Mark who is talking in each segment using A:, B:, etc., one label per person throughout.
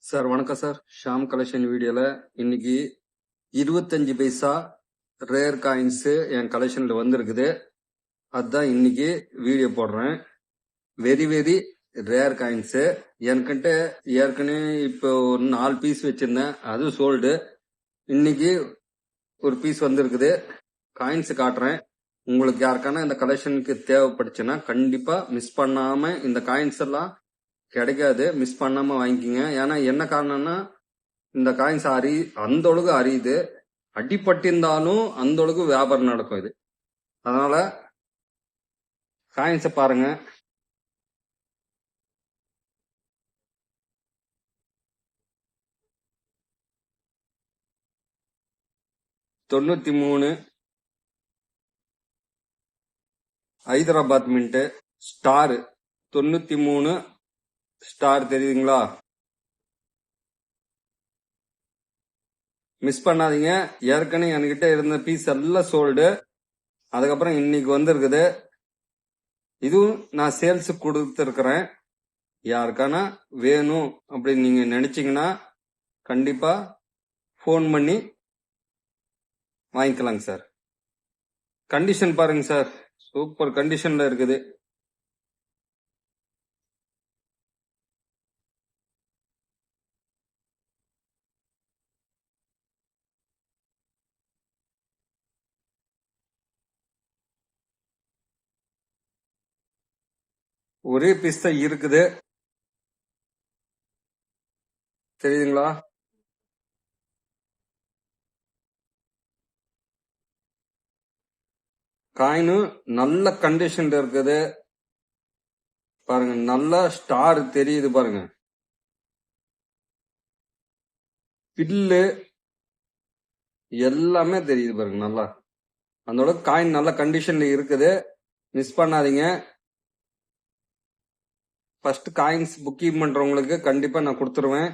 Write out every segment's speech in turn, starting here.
A: Sir வணக்கம் sir. Sham collection வீடியோல இன்னைக்கு 25 பைசா ரேர் காயின்ஸ் என் கலெக்ஷன்ல வந்திருக்குது. அதுதான் இன்னைக்கு வீடியோ போடுறேன். வெரி வெரி ரேர் காயின்ஸ் என்கிட்ட ஏற்கனவே இப்போ ஒரு 4 பீஸ் வச்சிருந்தேன், அது சோல்டு. இன்னைக்கு ஒரு பீஸ் வந்திருக்குது. காயின்ஸ் காட்டுறேன். உங்களுக்கு யாருக்கான இந்த கலெக்ஷனுக்கு தேவைப்படுச்சுன்னா கண்டிப்பா மிஸ் பண்ணாம இந்த காயின்ஸ் எல்லாம் கிடைக்காது, மிஸ் பண்ணாம வாங்கிக்கிங்க. ஏன்னா என்ன காரணம்னா இந்த காயின்ஸ் அந்த அளவுக்கு அறியுது, அடிப்பட்டிருந்தாலும் அந்த அளவுக்கு வியாபாரம் நடக்கும் இது. அதனால காயின்ஸை பாருங்க. தொண்ணூத்தி மூணு ஹைதராபாத் மின்ட் ஸ்டார், 93 ஸ்டார் தெரியுதுங்களா? மிஸ் பண்ணாதீங்க. ஏற்கனவே என்கிட்ட இருந்த பீஸ் எல்லாம் சோல்டு. அதுக்கப்புறம் இன்னைக்கு வந்திருக்குது. இதுவும் நான் சேல்ஸ் கொடுத்துருக்கிறேன். யாருக்கான வேணும் அப்படின்னு நீங்க நினைச்சீங்கன்னா கண்டிப்பா ஃபோன் பண்ணி வாங்கிக்கலாங்க சார். கண்டிஷன் பாருங்க சார், சூப்பர் கண்டிஷன்ல இருக்குது. ஒரே பீஸ் தான் இருக்குது, தெரியுதுங்களா? காயினும் நல்ல கண்டிஷன்ல இருக்குது பாருங்க. நல்ல ஸ்டார் தெரியுது பாருங்க. பில்லு எல்லாமே தெரியுது பாருங்க. நல்லா அதோட காயின் நல்ல கண்டிஷன்ல இருக்குது. மிஸ் பண்ணாதீங்க. ஃபர்ஸ்ட் காயின்ஸ் புக்கிங் பண்றவங்களுக்கு கண்டிப்பா நான் கொடுத்துருவேன்.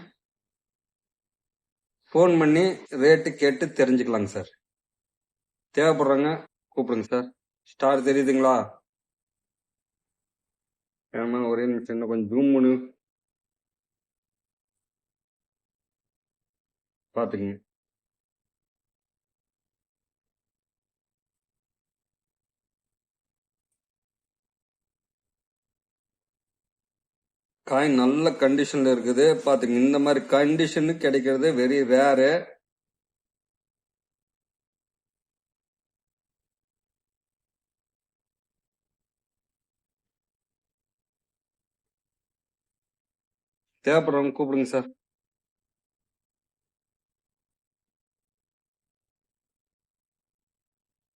A: ஃபோன் பண்ணி ரேட்டு கேட்டு தெரிஞ்சுக்கலாங்க சார். தேவைப்படுறாங்க கூப்பிடுங்க சார். ஸ்டார் தெரியுதுங்களா? ஏமா ஒரே நிமிஷம் கொஞ்சம் ஜூம் பண்ணு பாத்துக்கங்க. காயின் நல்ல கண்டிஷன்ல இருக்குது பாத்துங்க. இந்த மாதிரி கண்டிஷனு கிடைக்கிறது வெரி ரேரு. தேவைப்படுறவங்க கூப்பிடுங்க சார்.